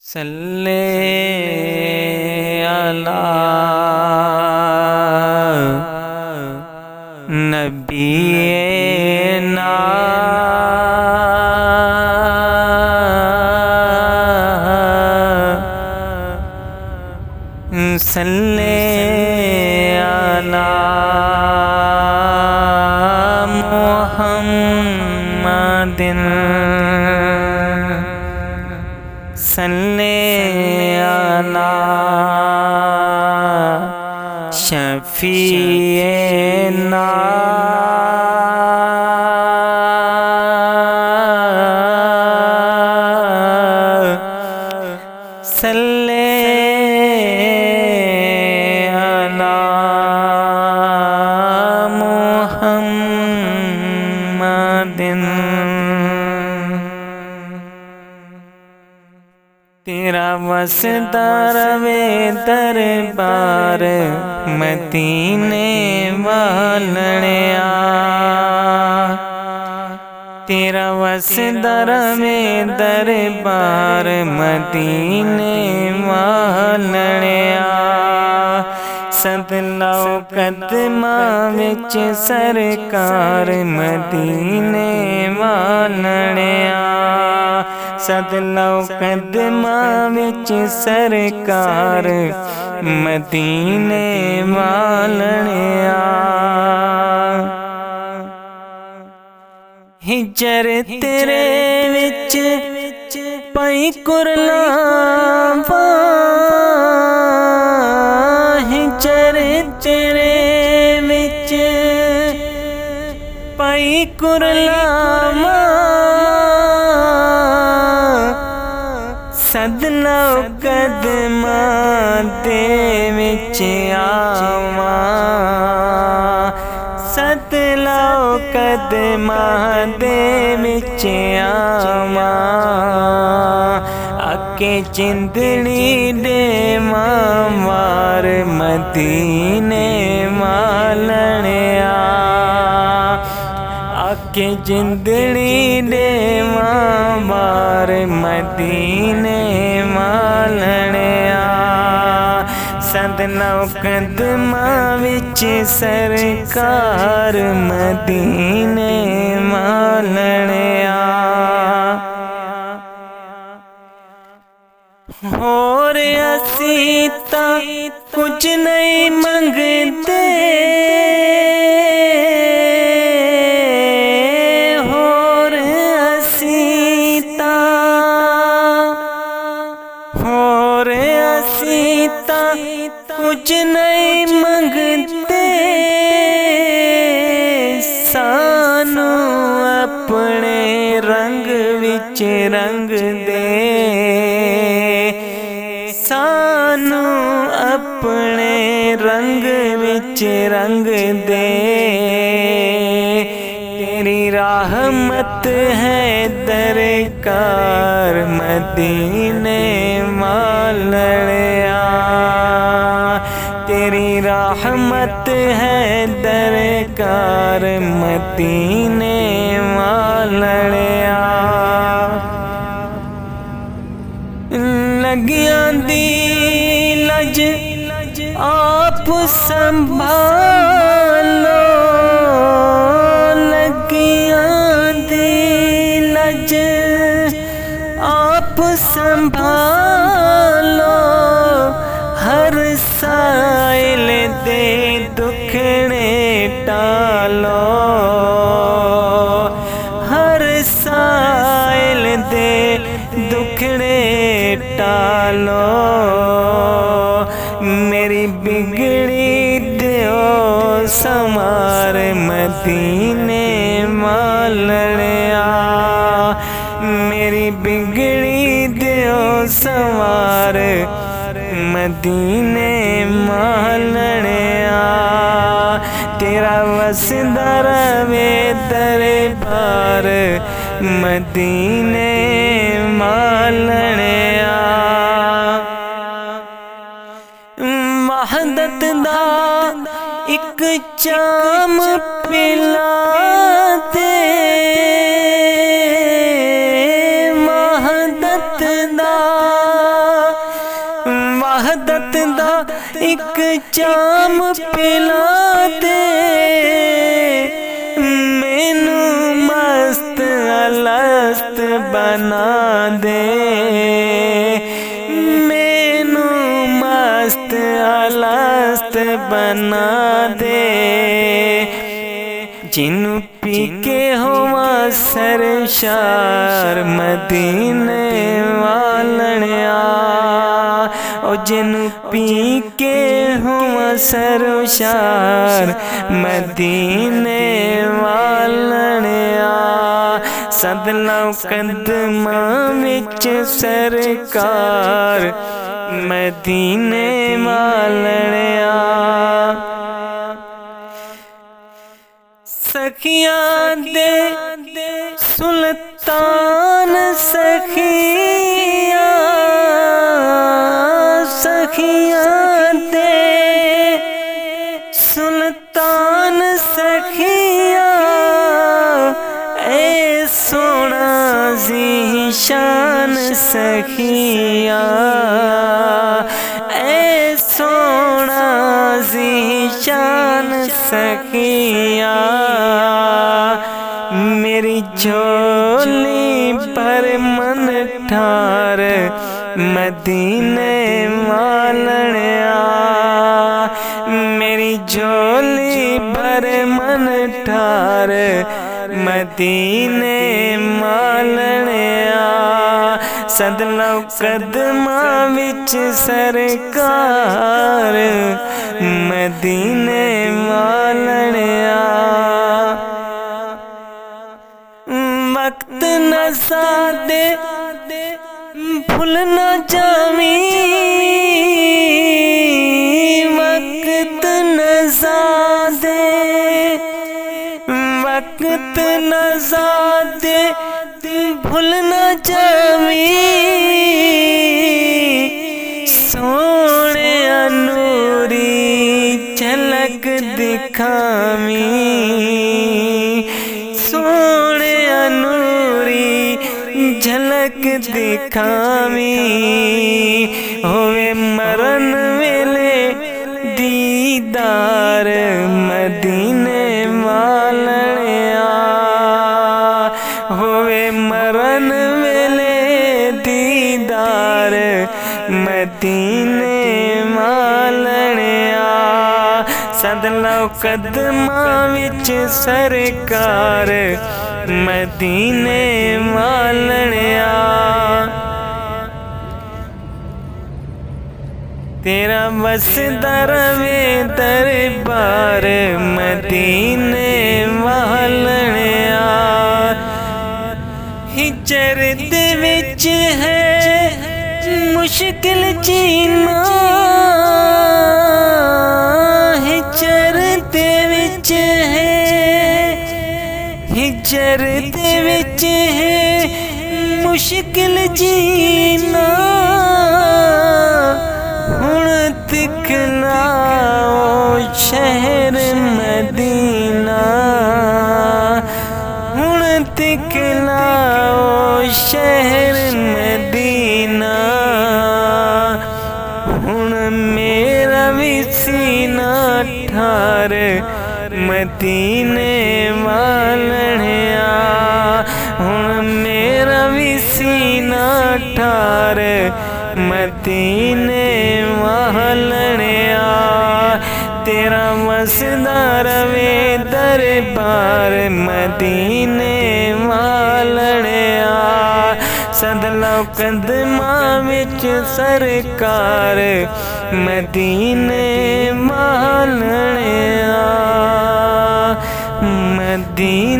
सल्ले अला नबीना सल्ले अला मुहम्मदिन सल्ले अला शफीएना सल्ले अला मुहम्मदिन। तेरा वसदार वे दरबार मदीने वालणिया, तेरा वसदार वे दरबार मदीने वालणिया। सदलाओ कदमा विच सरकार मदीने वालणिया, सदलाओ कदमा विच सरकार मदीने वालणिया। हिजर तेरे विच पाई कुरलावा, हिजर तेरे विच पाई कुरलावा। सदलाओ कदमा दे विच आवा, सदलाओ कदमा दे विच आवा। आके जिंदड़ी दे मार मदीने वालणिया, आके जिंदड़ी दे मार मदीने वालणिया। सदलाओ कदमा विच सरकार मदीने वालणिया। होर असी तां कुछ नहीं मंगते, होर असी तां कुछ नहीं मंगते। सानू अपने रंग विच रंग दे, सानू अपने रंग विच रंग दे। तेरी रहमत है दरकार मदीने वालणिया, तेरी रहमत है दरकार मदीने वालणिया। लगियां दी लज आप संभालो, लगियां दी लज आप संभालो। हर साइल दे दुखड़े टालो, हर साइल दे दुखड़े टालो। मेरी बिगड़ी दियो समार मदीने वालणिया, मेरी बिगड़ी दियो सवार मदीने वालणिया। तेरा वसदार वे दरबार मदीने वालणिया। वहदत दा इक जाम पिला दे, वहदत दा दा एक जाम पिला दे, मैनू मस्त अलस्त बना दे, मैनू मस्त अलस्त बना दे। जिन्नू पी के होवा सरशार मदीने वालणिया, ओ जिन्नू पी के होवा सरशार मदीने वालणिया। सद लौ कदमां विच सरकार मदीने वालणिया। सखियां दे सुल्तान सखिया, सखियां दे सुल्तान सखिया, ए सोना ज़ीशान सखिया, ए सोना ज़ीशान सखिया। मेरी झोली पर मन ठार मदीने वालणिया, मेरी झोली पर मन ठार मदीने वालणिया। सद लौ कदमां विच सरकार मदीने वालणिया। वक्त न सादे भूल न जामी, वक्त न सादे, वक्त न सादे भूल न जामी, सोने नूरी झलक दिखावी, सोने नूरी झलक दिखावी। होवे मरन वेले दीदार मदीने वालणिया, होवे मरन वेले दीदार मदीने वालणिया। सद लौ कदमां विच सरकार मदीने वालणिया। तेरा वसदा रवे दरबार मदीने वालणिया। हिजर दे विच है मुश्किल जीना, हिजर दे विच है, हिजर दे विच है मुश्किल जीना। हुण दिखलाओ शहर मदीना, हुण दिखलाओ शहर मदीना। हुण मेरा भी सीना ठार मदीने वालणिया, हुण मेरा भी सीना ठार मदीने वालणिया। तेरा वसदा रवे दरबार मदीने वालणिया। सद लौ कदमां विच सरकार मदीने वालणिया, मदीने